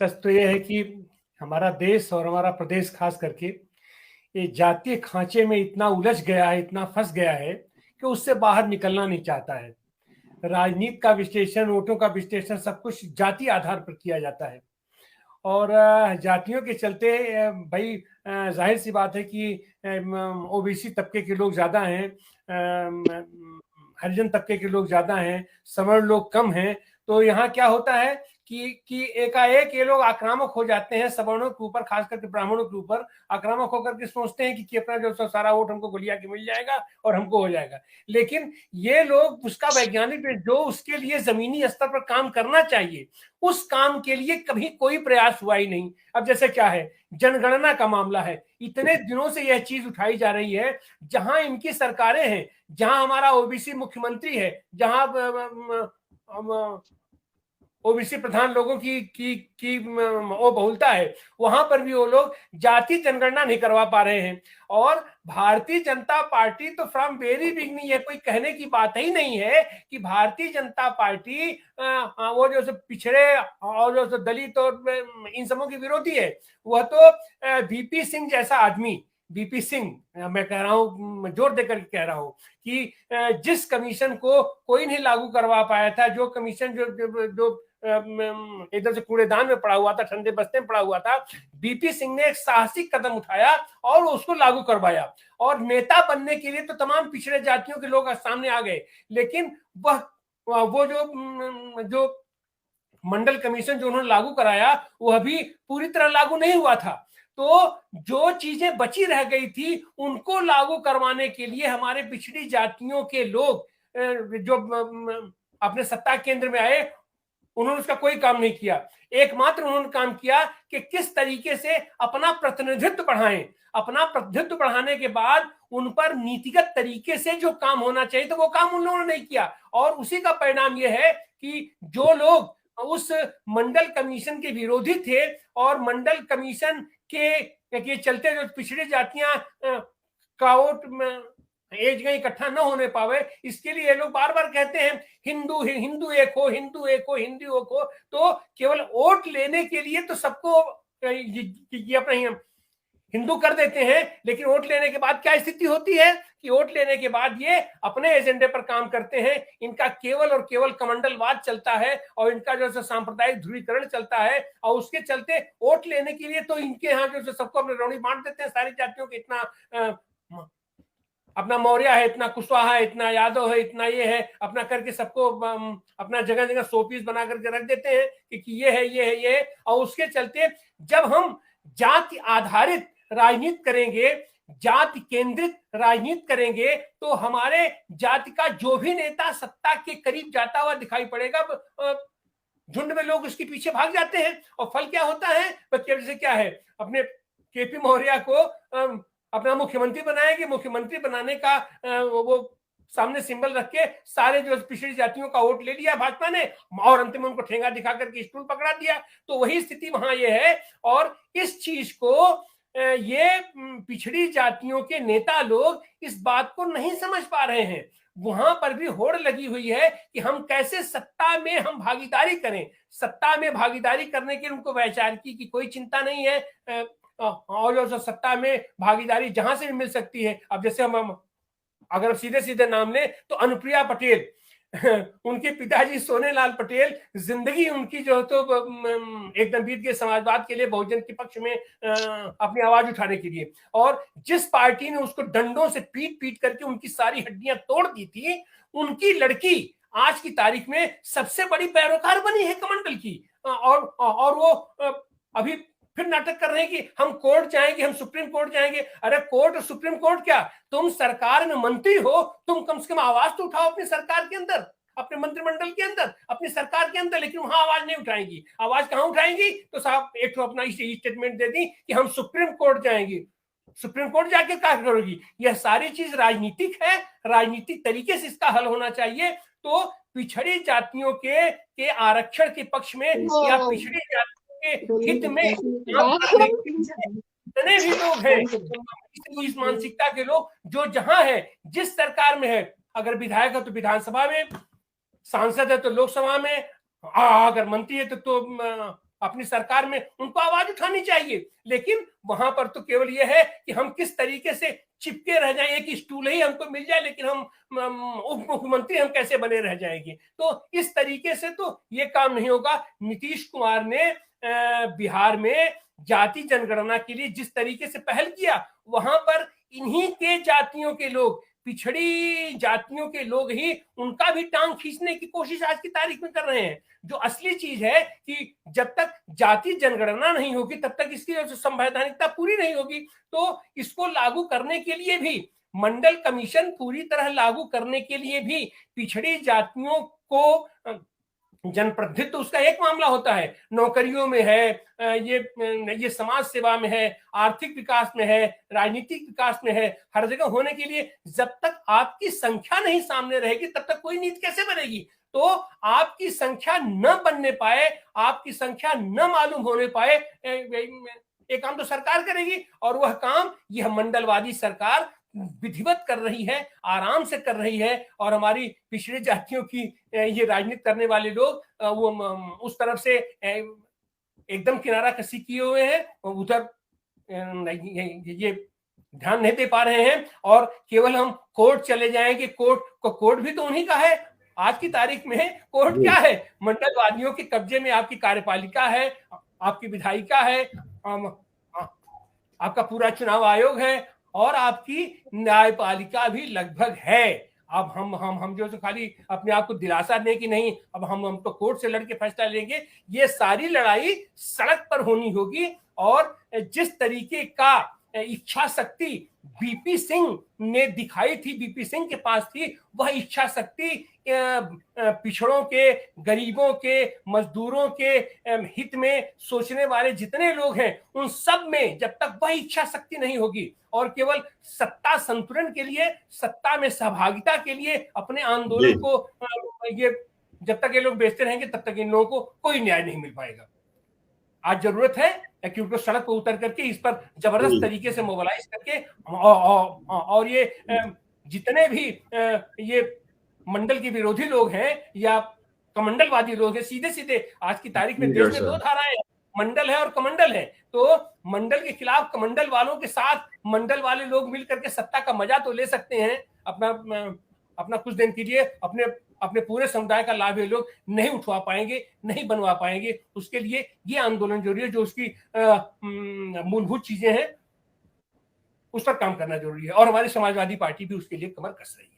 सच तो ये है कि हमारा देश और हमारा प्रदेश खास करके ये जातीय खांचे में इतना उलझ गया है, इतना फंस गया है कि उससे बाहर निकलना नहीं चाहता है। राजनीति का विश्लेषण, वोटों का विश्लेषण सब कुछ जाति आधार पर किया जाता है। और जातियों के चलते भाई जाहिर सी बात है कि ओबीसी तबके के लोग ज्यादा हैं, हरिजन तबके के लोग ज्यादा हैं, सवर्ण लोग कम हैं। तो यहाँ क्या होता है कि एकाएक ये लोग आक्रामक हो जाते हैं सवर्णों के ऊपर, खास करके ब्राह्मणों के ऊपर आक्रामक होकर के सोचते हैं कि अपना जो सारा वोट हमको गोलिया के मिल जाएगा और हमको हो जाएगा। लेकिन ये लोग उसका वैज्ञानिक जो उसके लिए जमीनी स्तर पर काम करना चाहिए, उस काम के लिए कभी कोई प्रयास हुआ ही नहीं। अब जैसे क्या है, जनगणना का मामला है, इतने दिनों से यह चीज उठाई जा रही है, जहां इनकी सरकारें हैं, जहां हमारा ओबीसी मुख्यमंत्री है, जहां ओबीसी प्रधान लोगों की वो बहुलता है, वहां पर भी वो लोग जाति जनगणना नहीं करवा पा रहे हैं। और भारतीय जनता पार्टी तो फ्रॉम वेरी बिगनिंग, है कोई कहने की बात ही नहीं है कि भारतीय जनता पार्टी वो जो पिछड़े और जो दलित और इन सबों की विरोधी है। वह तो वीपी सिंह जैसा आदमी, वीपी सिंह, मैं कह रहा हूं, जोर देकर कह रहा हूं कि जिस कमीशन को कोई नहीं लागू करवा पाया था, जो कमीशन जो इधर से कूड़ेदान में पड़ा हुआ था, ठंडे बस्ते में पड़ा हुआ था, बीपी सिंह ने एक साहसिक कदम उठाया और उसको लागू करवाया। और नेता बनने के लिए तो तमाम पिछड़े जातियों के लोग सामने आ गए, लेकिन वो जो मंडल कमीशन जो उन्होंने लागू कराया, वह भी पूरी तरह लागू नहीं हुआ था। तो जो चीजें बची रह गई थी, उनको लागू करवाने के लिए हमारे पिछड़ी जातियों के लोग जो अपने सत्ता केंद्र में आए, उन्होंने उसका कोई काम नहीं किया। एकमात्र उन्होंने काम किया कि किस तरीके से अपना प्रतिनिधित्व बढ़ाएं। अपना प्रतिनिधित्व बढ़ाने के बाद उन पर नीतिगत तरीके से जो काम होना चाहिए, तो वो काम उन लोगों ने नहीं किया। और उसी का परिणाम यह है कि जो लोग उस मंडल कमीशन के विरोधी थे और मंडल कमीशन के चलते जो पिछड़ी जातियां का वोट एक जगह इकट्ठा न होने पावे, इसके लिए ये लोग बार बार कहते हैं हिंदू हिंदू एक हो, हिंदू एक हो, हिंदू एक हो। तो केवल वोट लेने के लिए तो सबको ये अपना हिंदू कर देते हैं, लेकिन वोट लेने के बाद क्या स्थिति होती है कि वोट लेने के बाद ये अपने एजेंडे पर काम करते हैं। इनका केवल और केवल कमंडलवाद चलता है और इनका जो सांप्रदायिक ध्रुवीकरण चलता है। और उसके चलते वोट लेने के लिए तो इनके यहाँ जो सबको अपने रौनी बांट देते हैं, सारी जातियों के, इतना अपना मौर्य है, इतना कुशवाहा है, इतना यादव है, इतना ये है, अपना करके सबको अपना जगह जगह शोपीस बना करके रख देते हैं कि ये है, ये है, ये है। और उसके चलते जब हम जाति आधारित राजनीति करेंगे, जाति केंद्रित राजनीति करेंगे, तो हमारे जाति का जो भी नेता सत्ता के करीब जाता हुआ दिखाई पड़ेगा, झुंड में लोग उसके पीछे भाग जाते हैं। और फल क्या होता है, जैसे क्या है, अपने केपी मौर्य को अपना मुख्यमंत्री बनाएंगे, मुख्यमंत्री बनाने का वो सामने सिंबल रख के सारे जो पिछड़ी जातियों का वोट ले लिया भाजपा ने, और अंतिम में उनको ठेंगा दिखा करके स्टूल पकड़ा दिया। तो वही स्थिति वहां ये है। और इस चीज को ये पिछड़ी जातियों के नेता लोग इस बात को नहीं समझ पा रहे हैं। वहां पर भी होड़ लगी हुई है कि हम कैसे सत्ता में हम भागीदारी करें। सत्ता में भागीदारी करने के उनको वैचारिकी की कोई चिंता नहीं है। और जो सत्ता में भागीदारी जहां से भी मिल सकती है, अब जैसे हम अगर सीधे सीधे नाम लें तो अनुप्रिया पटेल, उनके पिताजी सोनेलाल पटेल, जिंदगी उनकी जो तो एकदम बीत गई समाजवाद के लिए, बहुजन के पक्ष में अपनी आवाज उठाने के लिए। और जिस पार्टी ने उसको डंडों से पीट पीट करके उनकी सारी हड्डियां तोड़ दी थी, उनकी लड़की आज की तारीख में सबसे बड़ी पैरोकार बनी है कमंडल की। और वो अभी फिर नाटक कर रहे हैं कि हम कोर्ट जाएंगे, हम सुप्रीम कोर्ट जाएंगे। अरे कोर्ट और सुप्रीम कोर्ट क्या, तुम सरकार में मंत्री हो, तुम कम से कम आवाज तो उठाओ अपनी सरकार के अंदर, अपने मंत्रिमंडल के अंदर, अपनी सरकार के अंदर। लेकिन वहां आवाज नहीं उठाएंगी। आवाज कहां उठाएंगी, तो साहब एक तो अपना स्टेटमेंट दे दी कि हम सुप्रीम कोर्ट जाएंगे। सुप्रीम कोर्ट जाके क्या करोगी? यह सारी चीज राजनीतिक है, राजनीतिक तरीके से इसका हल होना चाहिए। तो पिछड़ी जातियों के आरक्षण के पक्ष में या पिछड़ी जातियों के हित में जितने भी लोग हैं, इस मानसिकता के लोग जो जहां है, जिस सरकार में है, अगर विधायक है तो विधानसभा में, सांसद है तो लोकसभा में, अगर मंत्री है तो अपनी सरकार में उनको आवाज उठानी चाहिए। लेकिन वहां पर तो केवल यह है कि हम किस तरीके से चिपके रह जाएं, एक स्टूल ही हमको मिल जाए लेकिन हम उप मुख्यमंत्री हम कैसे बने रह जाएंगे। तो इस तरीके से तो ये काम नहीं होगा। नीतीश कुमार ने बिहार में जाति जनगणना के लिए जिस तरीके से पहल किया, वहां पर इन्हीं के जातियों के लोग, पिछड़ी जातियों के लोग ही उनका भी टांग खींचने की कोशिश आज की तारीख में कर रहे हैं। जो असली चीज है कि जब तक जाति जनगणना नहीं होगी तब तक इसकी संवैधानिकता पूरी नहीं होगी। तो इसको लागू करने के लिए भी, मंडल कमीशन पूरी तरह लागू करने के लिए भी पिछड़ी जातियों को जनप्रतिनिधित्व, तो उसका एक मामला होता है, नौकरियों में है, ये समाज सेवा में है, आर्थिक विकास में है, राजनीतिक विकास में है, हर जगह होने के लिए जब तक आपकी संख्या नहीं सामने रहेगी तब तक कोई नीति कैसे बनेगी। तो आपकी संख्या न बनने पाए, आपकी संख्या न मालूम होने पाए, एक काम तो सरकार करेगी, और वह काम यह मंडलवादी सरकार विधिवत कर रही है, आराम से कर रही है। और हमारी पिछड़ी जातियों की ये राजनीति करने वाले लोग वो उस तरफ से एकदम किनारा कसी किए हुए हैं, उधर ये ध्यान नहीं दे पा रहे हैं। और केवल हम कोर्ट चले जाएंगे, कोर्ट भी तो उन्हीं का है। आज की तारीख में कोर्ट क्या है? मंडलवादियों के कब्जे में आपकी कार्यपालिका है, आपकी विधायिका है, आपका पूरा चुनाव आयोग है, और आपकी न्यायपालिका भी लगभग है। अब हम जो खाली अपने आप को दिलासा दें कि नहीं अब हम तो कोर्ट से लड़के फैसला लेंगे, ये सारी लड़ाई सड़क पर होनी होगी। और जिस तरीके का इच्छा शक्ति बीपी सिंह ने दिखाई थी, बीपी सिंह के पास थी, वह इच्छा शक्ति पिछड़ों के, गरीबों के, मजदूरों के हित में सोचने वाले जितने लोग हैं उन सब में जब तक वह इच्छा शक्ति नहीं होगी और केवल सत्ता संतुलन के लिए, सत्ता में सहभागिता के लिए अपने आंदोलन को ये जब तक ये लोग बेचते रहेंगे तब तक इन लोगों को कोई न्याय नहीं मिल पाएगा। आज जरूरत है कि उनको सड़क पर उतर करके इस पर जबरदस्त तरीके से मोबिलाइज करके और ये जितने भी ये मंडल के विरोधी लोग हैं या कमंडलवादी लोग हैं, सीधे सीधे आज की तारीख में देश में दो धाराएं, मंडल है और कमंडल है। तो मंडल के खिलाफ कमंडल वालों के साथ मंडल वाले लोग मिलकर के सत्ता का मजा तो ले सकते हैं, अपना कुछ दिन के लिए अपने पूरे समुदाय का लाभ ये लोग नहीं उठवा पाएंगे, नहीं बनवा पाएंगे। उसके लिए ये आंदोलन जरूरी है, जो उसकी मूलभूत चीजें हैं उस पर काम करना जरूरी है, और हमारी समाजवादी पार्टी भी उसके लिए कमर कस रही है।